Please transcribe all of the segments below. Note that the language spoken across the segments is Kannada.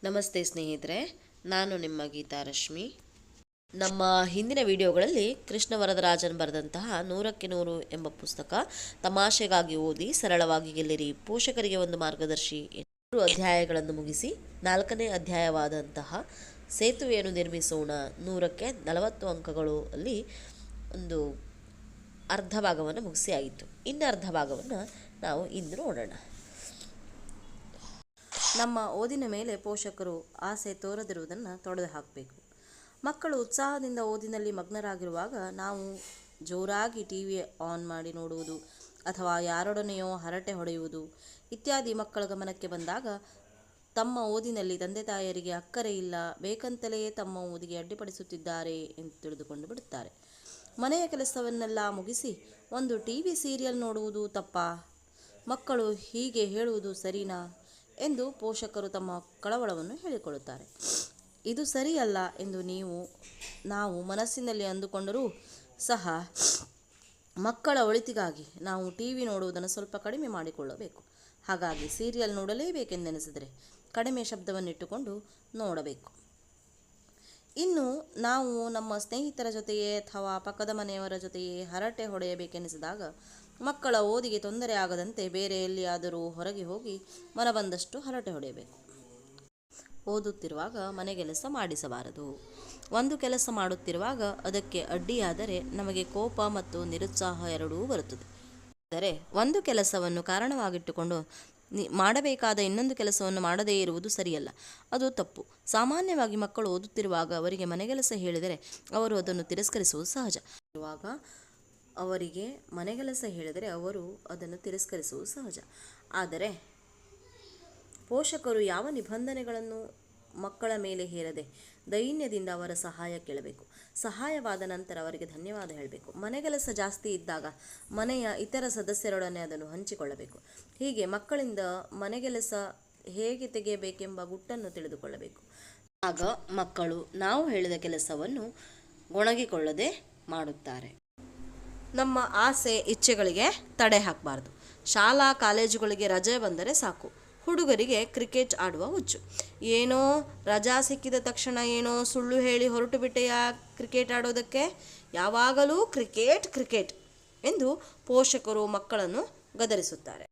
ನಮಸ್ತೆ ಸ್ನೇಹಿತರೆ, ನಾನು ನಿಮ್ಮ ಗೀತಾ ರಶ್ಮಿ. ನಮ್ಮ ಹಿಂದಿನ ವಿಡಿಯೋಗಳಲ್ಲಿ ಕೃಷ್ಣ ವರದರಾಜನ್ ಬರೆದಂತಹ 100ಕ್ಕೆ 100 ಎಂಬ ಪುಸ್ತಕ ತಮಾಷೆಗಾಗಿ ಓದಿ ಸರಳವಾಗಿ ಗೆಲ್ಲಿರಿ, ಪೋಷಕರಿಗೆ ಒಂದು ಮಾರ್ಗದರ್ಶಿ 3 ಅಧ್ಯಾಯಗಳನ್ನು ಮುಗಿಸಿ 4ನೇ ಅಧ್ಯಾಯವಾದಂತಹ ಸೇತುವೆಯನ್ನು ನಿರ್ಮಿಸೋಣ 100ಕ್ಕೆ 40 ಅಂಕಗಳು ಅಲ್ಲಿ ಒಂದು ಅರ್ಧ ಭಾಗವನ್ನು ಮುಗಿಸಿ ಆಯಿತು. ಇನ್ನು ಅರ್ಧ ಭಾಗವನ್ನು ನಾವು ಇಂದು ನೋಡೋಣ. ನಮ್ಮ ಓದಿನ ಮೇಲೆ ಪೋಷಕರು ಆಸೆ ತೋರದಿರುವುದನ್ನು ತೊಡೆದು ಹಾಕಬೇಕು. ಮಕ್ಕಳು ಉತ್ಸಾಹದಿಂದ ಓದಿನಲ್ಲಿ ಮಗ್ನರಾಗಿರುವಾಗ ನಾವು ಜೋರಾಗಿ ಟಿವಿ ಆನ್ ಮಾಡಿ ನೋಡುವುದು ಅಥವಾ ಯಾರೊಡನೆಯೋ ಹರಟೆ ಹೊಡೆಯುವುದು ಇತ್ಯಾದಿ ಮಕ್ಕಳ ಗಮನಕ್ಕೆ ಬಂದಾಗ ತಮ್ಮ ಓದಿನಲ್ಲಿ ತಂದೆ ತಾಯರಿಗೆ ಅಕ್ಕರೆ ಇಲ್ಲ, ಬೇಕಂತಲೇ ತಮ್ಮ ಓದಿಗೆ ಅಡ್ಡಿಪಡಿಸುತ್ತಿದ್ದಾರೆ ಎಂದು ತಿಳಿದುಕೊಂಡು ಬಿಡುತ್ತಾರೆ. ಮನೆಯ ಕೆಲಸವನ್ನೆಲ್ಲ ಮುಗಿಸಿ ಒಂದು ಟಿವಿ ಸೀರಿಯಲ್ ನೋಡುವುದು ತಪ್ಪಾ? ಮಕ್ಕಳು ಹೀಗೆ ಹೇಳುವುದು ಸರಿನಾ ಎಂದು ಪೋಷಕರು ತಮ್ಮ ಕಳವಳವನ್ನು ಹೇಳಿಕೊಳ್ಳುತ್ತಾರೆ. ಇದು ಸರಿಯಲ್ಲ ಎಂದು ನಾವು ಮನಸ್ಸಿನಲ್ಲಿ ಅಂದುಕೊಂಡರೂ ಸಹ ಮಕ್ಕಳ ಒಳಿತಿಗಾಗಿ ನಾವು ಟಿವಿ ನೋಡುವುದನ್ನು ಸ್ವಲ್ಪ ಕಡಿಮೆ ಮಾಡಿಕೊಳ್ಳಬೇಕು. ಹಾಗಾಗಿ ಸೀರಿಯಲ್ ನೋಡಲೇಬೇಕೆಂದೆನಿಸಿದರೆ ಕಡಿಮೆ ಶಬ್ದವನ್ನಿಟ್ಟುಕೊಂಡು ನೋಡಬೇಕು. ಇನ್ನು ನಾವು ನಮ್ಮ ಸ್ನೇಹಿತರ ಜೊತೆಯೇ ಅಥವಾ ಪಕ್ಕದ ಮನೆಯವರ ಜೊತೆಯೇ ಹರಟೆ ಹೊಡೆಯಬೇಕೆನಿಸಿದಾಗ ಮಕ್ಕಳ ಓದಿಗೆ ತೊಂದರೆ ಆಗದಂತೆ ಬೇರೆ ಎಲ್ಲಿಯಾದರೂ ಹೊರಗೆ ಹೋಗಿ ಮನಬಂದಷ್ಟು ಹರಟೆ ಹೊಡೆಯಬೇಕು. ಓದುತ್ತಿರುವಾಗ ಮನೆಗೆಲಸ ಮಾಡಿಸಬಾರದು. ಒಂದು ಕೆಲಸ ಮಾಡುತ್ತಿರುವಾಗ ಅದಕ್ಕೆ ಅಡ್ಡಿಯಾದರೆ ನಮಗೆ ಕೋಪ ಮತ್ತು ನಿರುತ್ಸಾಹ ಎರಡೂ ಬರುತ್ತದೆ. ಆದರೆ ಒಂದು ಕೆಲಸವನ್ನು ಕಾರಣವಾಗಿಟ್ಟುಕೊಂಡು ಮಾಡಬೇಕಾದ ಇನ್ನೊಂದು ಕೆಲಸವನ್ನು ಮಾಡದೇ ಇರುವುದು ಸರಿಯಲ್ಲ, ಅದು ತಪ್ಪು. ಸಾಮಾನ್ಯವಾಗಿ ಮಕ್ಕಳು ಓದುತ್ತಿರುವಾಗ ಅವರಿಗೆ ಮನೆಗೆಲಸ ಹೇಳಿದರೆ ಅವರು ಅದನ್ನು ತಿರಸ್ಕರಿಸುವುದು ಸಹಜ. ಅವರಿಗೆ ಮನೆಗೆಲಸ ಹೇಳಿದರೆ ಅವರು ಅದನ್ನು ತಿರಸ್ಕರಿಸುವುದು ಸಹಜ. ಆದರೆ ಪೋಷಕರು ಯಾವ ನಿಬಂಧನೆಗಳನ್ನು ಮಕ್ಕಳ ಮೇಲೆ ಹೇರದೆ ದೈನ್ಯದಿಂದ ಅವರ ಸಹಾಯ ಕೇಳಬೇಕು. ಸಹಾಯವಾದ ನಂತರ ಅವರಿಗೆ ಧನ್ಯವಾದ ಹೇಳಬೇಕು. ಮನೆಗೆಲಸ ಜಾಸ್ತಿ ಇದ್ದಾಗ ಮನೆಯ ಇತರ ಸದಸ್ಯರೊಡನೆ ಅದನ್ನು ಹಂಚಿಕೊಳ್ಳಬೇಕು. ಹೀಗೆ ಮಕ್ಕಳಿಂದ ಮನೆಗೆಲಸ ಹೇಗೆ ತೆಗೆಯಬೇಕೆಂಬ ಗುಟ್ಟನ್ನು ತಿಳಿದುಕೊಳ್ಳಬೇಕು. ಆಗ ಮಕ್ಕಳು ನಾವು ಹೇಳಿದ ಕೆಲಸವನ್ನು ಗೊಣಗಿಕೊಳ್ಳದೆ ಮಾಡುತ್ತಾರೆ. ನಮ್ಮ ಆಸೆ ಇಚ್ಛೆಗಳಿಗೆ ತಡೆ ಹಾಕಬಾರ್ದು. ಶಾಲಾ ಕಾಲೇಜುಗಳಿಗೆ ರಜೆ ಬಂದರೆ ಸಾಕು, ಹುಡುಗರಿಗೆ ಕ್ರಿಕೆಟ್ ಆಡುವ ಹುಚ್ಚು. ಏನೋ ರಜಾ ಸಿಕ್ಕಿದ ತಕ್ಷಣ ಏನೋ ಸುಳ್ಳು ಹೇಳಿ ಹೊರಟು ಬಿಟ್ಟೆಯಾ ಕ್ರಿಕೆಟ್ ಆಡೋದಕ್ಕೆ, ಯಾವಾಗಲೂ ಕ್ರಿಕೆಟ್ ಎಂದು ಪೋಷಕರು ಮಕ್ಕಳನ್ನು ಗದರಿಸುತ್ತಾರೆ.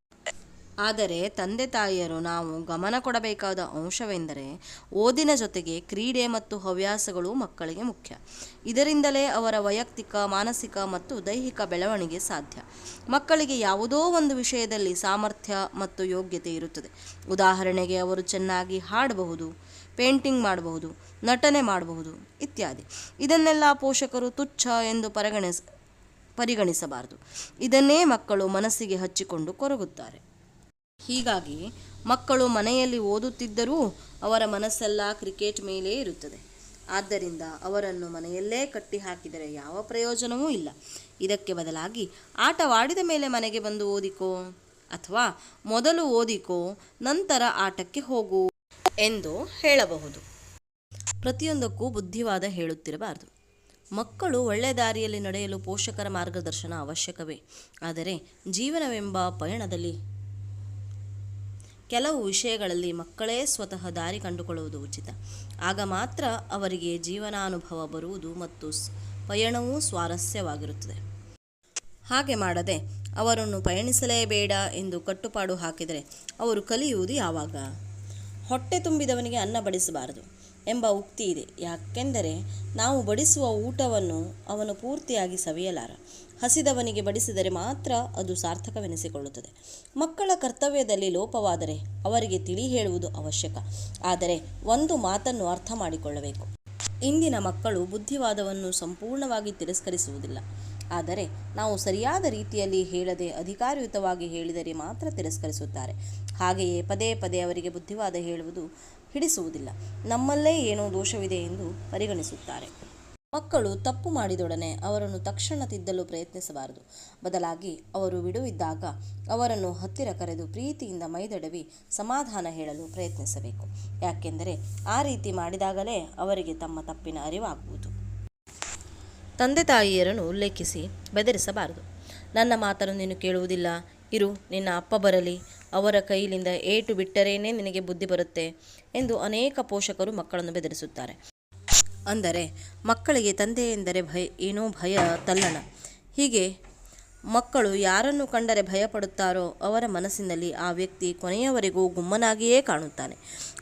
ಆದರೆ ತಂದೆ ತಾಯಿಯರು ನಾವು ಗಮನ ಕೊಡಬೇಕಾದ ಅಂಶವೆಂದರೆ ಓದಿನ ಜೊತೆಗೆ ಕ್ರೀಡೆ ಮತ್ತು ಹವ್ಯಾಸಗಳು ಮಕ್ಕಳಿಗೆ ಮುಖ್ಯ. ಇದರಿಂದಲೇ ಅವರ ವೈಯಕ್ತಿಕ, ಮಾನಸಿಕ ಮತ್ತು ದೈಹಿಕ ಬೆಳವಣಿಗೆ ಸಾಧ್ಯ. ಮಕ್ಕಳಿಗೆ ಯಾವುದೋ ಒಂದು ವಿಷಯದಲ್ಲಿ ಸಾಮರ್ಥ್ಯ ಮತ್ತು ಯೋಗ್ಯತೆ ಇರುತ್ತದೆ. ಉದಾಹರಣೆಗೆ ಅವರು ಚೆನ್ನಾಗಿ ಹಾಡಬಹುದು, ಪೇಂಟಿಂಗ್ ಮಾಡಬಹುದು, ನಟನೆ ಮಾಡಬಹುದು ಇತ್ಯಾದಿ. ಇದನ್ನೆಲ್ಲ ಪೋಷಕರು ತುಚ್ಛ ಎಂದು ಪರಿಗಣಿಸಬಾರದು. ಇದನ್ನೇ ಮಕ್ಕಳು ಮನಸ್ಸಿಗೆ ಹಚ್ಚಿಕೊಂಡು ಕೊರಗುತ್ತಾರೆ. ಹೀಗಾಗಿ ಮಕ್ಕಳು ಮನೆಯಲ್ಲಿ ಓದುತ್ತಿದ್ದರೂ ಅವರ ಮನಸ್ಸೆಲ್ಲ ಕ್ರಿಕೆಟ್ ಮೇಲೇ ಇರುತ್ತದೆ. ಆದ್ದರಿಂದ ಅವರನ್ನು ಮನೆಯಲ್ಲೇ ಕಟ್ಟಿ ಹಾಕಿದರೆ ಯಾವ ಪ್ರಯೋಜನವೂ ಇಲ್ಲ. ಇದಕ್ಕೆ ಬದಲಾಗಿ ಆಟವಾಡಿದ ಮೇಲೆ ಮನೆಗೆ ಬಂದು ಓದಿಕೋ ಅಥವಾ ಮೊದಲು ಓದಿಕೋ ನಂತರ ಆಟಕ್ಕೆ ಹೋಗು ಎಂದು ಹೇಳಬಹುದು. ಪ್ರತಿಯೊಂದಕ್ಕೂ ಬುದ್ಧಿವಾದ ಹೇಳುತ್ತಿರಬಾರದು. ಮಕ್ಕಳು ಒಳ್ಳೆಯ ದಾರಿಯಲ್ಲಿ ನಡೆಯಲು ಪೋಷಕರ ಮಾರ್ಗದರ್ಶನ ಅವಶ್ಯಕವೇ. ಆದರೆ ಜೀವನವೆಂಬ ಪಯಣದಲ್ಲಿ ಕೆಲವು ವಿಷಯಗಳಲ್ಲಿ ಮಕ್ಕಳೇ ಸ್ವತಃ ದಾರಿ ಕಂಡುಕೊಳ್ಳುವುದು ಉಚಿತ. ಆಗ ಮಾತ್ರ ಅವರಿಗೆ ಜೀವನಾನುಭವ ಬರುವುದು ಮತ್ತು ಪಯಣವೂ ಸ್ವಾರಸ್ಯವಾಗಿರುತ್ತದೆ. ಹಾಗೆ ಮಾಡದೆ ಅವರನ್ನು ಪಯಣಿಸಲೇಬೇಡ ಎಂದು ಕಟ್ಟುಪಾಡು ಹಾಕಿದರೆ ಅವರು ಕಲಿಯುವುದು ಯಾವಾಗ? ಹೊಟ್ಟೆ ತುಂಬಿದವನಿಗೆ ಅನ್ನ ಬಡಿಸಬಾರದು ಎಂಬ ಉಕ್ತಿ ಇದೆ. ಯಾಕೆಂದರೆ ನಾವು ಬಡಿಸುವ ಊಟವನ್ನು ಅವನು ಪೂರ್ತಿಯಾಗಿ ಸವಿಯಲಾರ. ಹಸಿದವನಿಗೆ ಬಡಿಸಿದರೆ ಮಾತ್ರ ಅದು ಸಾರ್ಥಕವೆನಿಸಿಕೊಳ್ಳುತ್ತದೆ. ಮಕ್ಕಳ ಕರ್ತವ್ಯದಲ್ಲಿ ಲೋಪವಾದರೆ ಅವರಿಗೆ ತಿಳಿ ಹೇಳುವುದು ಅವಶ್ಯಕ. ಆದರೆ ಒಂದು ಮಾತನ್ನು ಅರ್ಥ ಮಾಡಿಕೊಳ್ಳಬೇಕು. ಇಂದಿನ ಮಕ್ಕಳು ಬುದ್ಧಿವಾದವನ್ನು ಸಂಪೂರ್ಣವಾಗಿ ತಿರಸ್ಕರಿಸುವುದಿಲ್ಲ. ಆದರೆ ನಾವು ಸರಿಯಾದ ರೀತಿಯಲ್ಲಿ ಹೇಳದೆ ಅಧಿಕಾರಯುತವಾಗಿ ಹೇಳಿದರೆ ಮಾತ್ರ ತಿರಸ್ಕರಿಸುತ್ತಾರೆ. ಹಾಗೆಯೇ ಪದೇ ಪದೇ ಅವರಿಗೆ ಬುದ್ಧಿವಾದ ಹೇಳುವುದು ಹಿಡಿಸುವುದಿಲ್ಲ. ನಮ್ಮಲ್ಲೇ ಏನೋ ದೋಷವಿದೆ ಎಂದು ಪರಿಗಣಿಸುತ್ತಾರೆ. ಮಕ್ಕಳು ತಪ್ಪು ಮಾಡಿದೊಡನೆ ಅವರನ್ನು ತಕ್ಷಣ ತಿದ್ದಲು ಪ್ರಯತ್ನಿಸಬಾರದು. ಬದಲಾಗಿ ಅವರು ಬಿಡುವಿದ್ದಾಗ ಅವರನ್ನು ಹತ್ತಿರ ಕರೆದು ಪ್ರೀತಿಯಿಂದ ಮೈದಡವಿ ಸಮಾಧಾನ ಹೇಳಲು ಪ್ರಯತ್ನಿಸಬೇಕು. ಯಾಕೆಂದರೆ ಆ ರೀತಿ ಮಾಡಿದಾಗಲೇ ಅವರಿಗೆ ತಮ್ಮ ತಪ್ಪಿನ ಅರಿವಾಗುವುದು. ತಂದೆ ತಾಯಿಯರನ್ನು ಉಲ್ಲೇಖಿಸಿ ಬೆದರಿಸಬಾರದು. ನನ್ನ ಮಾತನ್ನು ನೀನು ಕೇಳುವುದಿಲ್ಲ, ಇರು ನಿನ್ನ ಅಪ್ಪ ಬರಲಿ, ಅವರ ಕೈಲಿಂದ ಏಟು ಬಿಟ್ಟರೇನೆ ನಿನಗೆ ಬುದ್ಧಿ ಬರುತ್ತೆ ಎಂದು ಅನೇಕ ಪೋಷಕರು ಮಕ್ಕಳನ್ನು ಬೆದರಿಸುತ್ತಾರೆ. ಅಂದರೆ ಮಕ್ಕಳಿಗೆ ತಂದೆ ಎಂದರೆ ಭಯ ತಲ್ಲಣ. ಹೀಗೆ ಮಕ್ಕಳು ಯಾರನ್ನು ಕಂಡರೆ ಭಯಪಡುತ್ತಾರೋ ಅವರ ಮನಸ್ಸಿನಲ್ಲಿ ಆ ವ್ಯಕ್ತಿ ಕೊನೆಯವರೆಗೂ ಗುಮ್ಮನಾಗಿಯೇ ಕಾಣುತ್ತಾನೆ.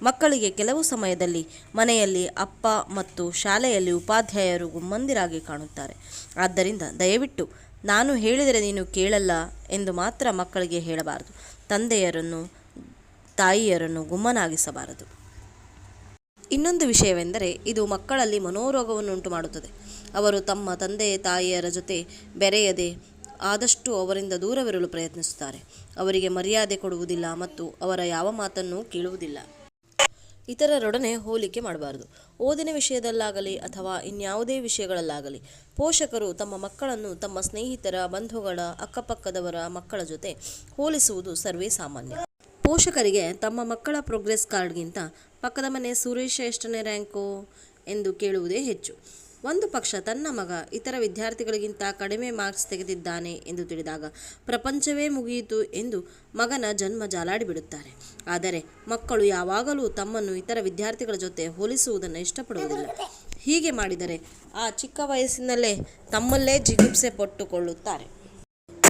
ಮಕ್ಕಳಿಗೆ ಕೆಲವು ಸಮಯದಲ್ಲಿ ಮನೆಯಲ್ಲಿ ಅಪ್ಪ ಮತ್ತು ಶಾಲೆಯಲ್ಲಿ ಉಪಾಧ್ಯಾಯರು ಗುಮ್ಮಂದಿರಾಗಿ ಕಾಣುತ್ತಾರೆ. ಆದ್ದರಿಂದ ದಯವಿಟ್ಟು ನಾನು ಹೇಳಿದರೆ ನೀನು ಕೇಳಲ್ಲ ಎಂದು ಮಾತ್ರ ಮಕ್ಕಳಿಗೆ ಹೇಳಬಾರದು. ತಂದೆಯರನ್ನು ತಾಯಿಯರನ್ನು ಗುಮ್ಮನಾಗಿಸಬಾರದು. ಇನ್ನೊಂದು ವಿಷಯವೆಂದರೆ ಇದು ಮಕ್ಕಳಲ್ಲಿ ಮನೋರೋಗವನ್ನುಂಟು ಮಾಡುತ್ತದೆ. ಅವರು ತಮ್ಮ ತಂದೆ ತಾಯಿಯರ ಜೊತೆ ಬೆರೆಯದೆ ಆದಷ್ಟು ಅವರಿಂದ ದೂರವಿರಲು ಪ್ರಯತ್ನಿಸುತ್ತಾರೆ. ಅವರಿಗೆ ಮರ್ಯಾದೆ ಕೊಡುವುದಿಲ್ಲ ಮತ್ತು ಅವರ ಯಾವ ಮಾತನ್ನು ಕೇಳುವುದಿಲ್ಲ. ಇತರರೊಡನೆ ಹೋಲಿಕೆ ಮಾಡಬಾರದು. ಓದಿನ ವಿಷಯದಲ್ಲಾಗಲಿ ಅಥವಾ ಇನ್ಯಾವುದೇ ವಿಷಯಗಳಲ್ಲಾಗಲಿ ಪೋಷಕರು ತಮ್ಮ ಮಕ್ಕಳನ್ನು ತಮ್ಮ ಸ್ನೇಹಿತರ, ಬಂಧುಗಳ, ಅಕ್ಕಪಕ್ಕದವರ ಮಕ್ಕಳ ಜೊತೆ ಹೋಲಿಸುವುದು ಸರ್ವೇ ಸಾಮಾನ್ಯ. ಪೋಷಕರಿಗೆ ತಮ್ಮ ಮಕ್ಕಳ ಪ್ರೋಗ್ರೆಸ್ ಕಾರ್ಡ್ಗಿಂತ ಪಕ್ಕದ ಮನೆ ಸುರೇಶ ಎಷ್ಟನೇ ರ್ಯಾಂಕು ಎಂದು ಕೇಳುವುದೇ ಹೆಚ್ಚು. ಒಂದು ಪಕ್ಷ ತನ್ನ ಮಗ ಇತರ ವಿದ್ಯಾರ್ಥಿಗಳಿಗಿಂತ ಕಡಿಮೆ ಮಾರ್ಕ್ಸ್ ತೆಗೆದಿದ್ದಾನೆ ಎಂದು ತಿಳಿದಾಗ ಪ್ರಪಂಚವೇ ಮುಗಿಯಿತು ಎಂದು ಮಗನ ಜನ್ಮ ಜಾಲಾಡಿಬಿಡುತ್ತಾರೆ. ಆದರೆ ಮಕ್ಕಳು ಯಾವಾಗಲೂ ತಮ್ಮನ್ನು ಇತರ ವಿದ್ಯಾರ್ಥಿಗಳ ಜೊತೆ ಹೋಲಿಸುವುದನ್ನು ಇಷ್ಟಪಡುವುದಿಲ್ಲ. ಹೀಗೆ ಮಾಡಿದರೆ ಆ ಚಿಕ್ಕ ವಯಸ್ಸಿನಲ್ಲೇ ತಮ್ಮಲ್ಲೇ ಜಿಗುಪ್ಸೆ ಪಟ್ಟುಕೊಳ್ಳುತ್ತಾರೆ.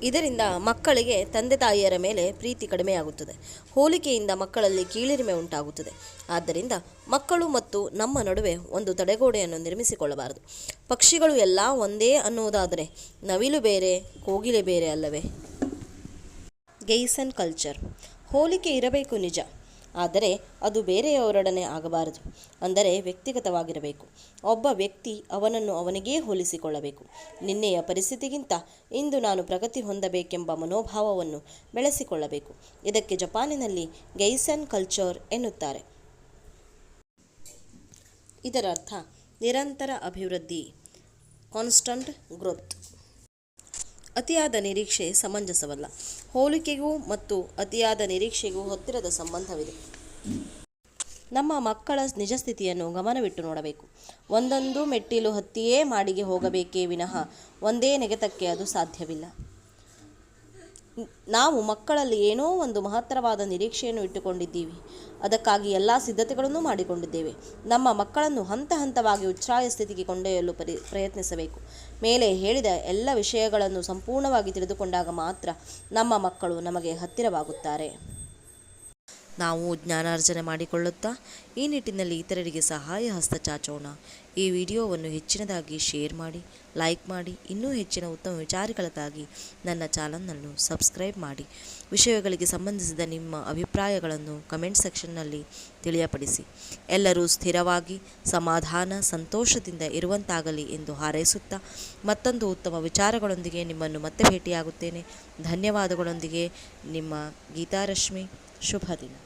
ಇದರಿಂದ ಮಕ್ಕಳಿಗೆ ತಂದೆ ತಾಯಿಯರ ಮೇಲೆ ಪ್ರೀತಿ ಕಡಿಮೆಯಾಗುತ್ತದೆ. ಹೋಲಿಕೆಯಿಂದ ಮಕ್ಕಳಲ್ಲಿ ಕೀಳಿರಿಮೆ ಉಂಟಾಗುತ್ತದೆ. ಆದ್ದರಿಂದ ಮಕ್ಕಳು ಮತ್ತು ನಮ್ಮ ನಡುವೆ ಒಂದು ತಡೆಗೋಡೆಯನ್ನು ನಿರ್ಮಿಸಿಕೊಳ್ಳಬಾರದು. ಪಕ್ಷಿಗಳು ಎಲ್ಲ ಒಂದೇ ಅನ್ನುವುದಾದರೆ ನವಿಲು ಬೇರೆ, ಕೋಗಿಲೆ ಬೇರೆ ಅಲ್ಲವೇ? ಗೈಸನ್ ಕಲ್ಚರ್. ಹೋಲಿಕೆ ಇರಬೇಕು ನಿಜ, ಆದರೆ ಅದು ಬೇರೆಯವರೊಡನೆ ಆಗಬಾರದು. ಅಂದರೆ ವ್ಯಕ್ತಿಗತವಾಗಿರಬೇಕು. ಒಬ್ಬ ವ್ಯಕ್ತಿ ಅವನನ್ನು ಅವನಿಗೇ ಹೋಲಿಸಿಕೊಳ್ಳಬೇಕು. ನಿನ್ನೆಯ ಪರಿಸ್ಥಿತಿಗಿಂತ ಇಂದು ನಾನು ಪ್ರಗತಿ ಹೊಂದಬೇಕೆಂಬ ಮನೋಭಾವವನ್ನು ಬೆಳೆಸಿಕೊಳ್ಳಬೇಕು. ಇದಕ್ಕೆ ಜಪಾನಿನಲ್ಲಿ ಗೈಸನ್ ಕಲ್ಚರ್ ಎನ್ನುತ್ತಾರೆ. ಇದರರ್ಥ ನಿರಂತರ ಅಭಿವೃದ್ಧಿ, ಕಾನ್ಸ್ಟಂಟ್ ಗ್ರೋತ್. ಅತಿಯಾದ ನಿರೀಕ್ಷೆ ಸಮಂಜಸವಲ್ಲ. ಹೋಲಿಕೆಗೂ ಮತ್ತು ಅತಿಯಾದ ನಿರೀಕ್ಷೆಗೂ ಹತ್ತಿರದ ಸಂಬಂಧವಿದೆ. ನಮ್ಮ ಮಕ್ಕಳ ನಿಜ ಸ್ಥಿತಿಯನ್ನು ಗಮನವಿಟ್ಟು ನೋಡಬೇಕು. ಒಂದೊಂದು ಮೆಟ್ಟಿಲು ಹತ್ತಿಯೇ ಮಾಡಿಗೆ ಹೋಗಬೇಕೇ ವಿನಃ ಒಂದೇ ನೆಗೆತಕ್ಕೆ ಅದು ಸಾಧ್ಯವಿಲ್ಲ. ನಾವು ಮಕ್ಕಳಲ್ಲಿ ಏನೋ ಒಂದು ಮಹತ್ತರವಾದ ನಿರೀಕ್ಷೆಯನ್ನು ಇಟ್ಟುಕೊಂಡಿದ್ದೀವಿ. ಅದಕ್ಕಾಗಿ ಎಲ್ಲ ಸಿದ್ಧತೆಗಳನ್ನು ಮಾಡಿಕೊಂಡಿದ್ದೇವೆ. ನಮ್ಮ ಮಕ್ಕಳನ್ನು ಹಂತ ಹಂತವಾಗಿ ಉಚ್ಛ್ರಾಯ ಸ್ಥಿತಿಗೆ ಕೊಂಡೊಯ್ಯಲು ಪ್ರಯತ್ನಿಸಬೇಕು. ಮೇಲೆ ಹೇಳಿದ ಎಲ್ಲ ವಿಷಯಗಳನ್ನು ಸಂಪೂರ್ಣವಾಗಿ ತಿಳಿದುಕೊಂಡಾಗ ಮಾತ್ರ ನಮ್ಮ ಮಕ್ಕಳು ನಮಗೆ ಹತ್ತಿರವಾಗುತ್ತಾರೆ. ನಾವು ಜ್ಞಾನಾರ್ಜನೆ ಮಾಡಿಕೊಳ್ಳುತ್ತಾ ಈ ನಿಟ್ಟಿನಲ್ಲಿ ಇತರರಿಗೆ ಸಹಾಯ ಹಸ್ತ ಚಾಚೋಣ. ಈ ವಿಡಿಯೋವನ್ನು ಹೆಚ್ಚಿನದಾಗಿ ಶೇರ್ ಮಾಡಿ, ಲೈಕ್ ಮಾಡಿ. ಇನ್ನೂ ಹೆಚ್ಚಿನ ಉತ್ತಮ ವಿಚಾರಗಳಿಗಾಗಿ ನನ್ನ ಚಾನಲನ್ನು ಸಬ್ಸ್ಕ್ರೈಬ್ ಮಾಡಿ. ವಿಷಯಗಳಿಗೆ ಸಂಬಂಧಿಸಿದ ನಿಮ್ಮ ಅಭಿಪ್ರಾಯಗಳನ್ನು ಕಮೆಂಟ್ ಸೆಕ್ಷನ್ನಲ್ಲಿ ತಿಳಿಯಪಡಿಸಿ. ಎಲ್ಲರೂ ಸ್ಥಿರವಾಗಿ, ಸಮಾಧಾನ, ಸಂತೋಷದಿಂದ ಇರುವಂತಾಗಲಿ ಎಂದು ಹಾರೈಸುತ್ತಾ ಮತ್ತೊಂದು ಉತ್ತಮ ವಿಚಾರಗಳೊಂದಿಗೆ ನಿಮ್ಮನ್ನು ಮತ್ತೆ ಭೇಟಿಯಾಗುತ್ತೇನೆ. ಧನ್ಯವಾದಗಳೊಂದಿಗೆ ನಿಮ್ಮ ಗೀತಾರಶ್ಮಿ. ಶುಭ ದಿನ.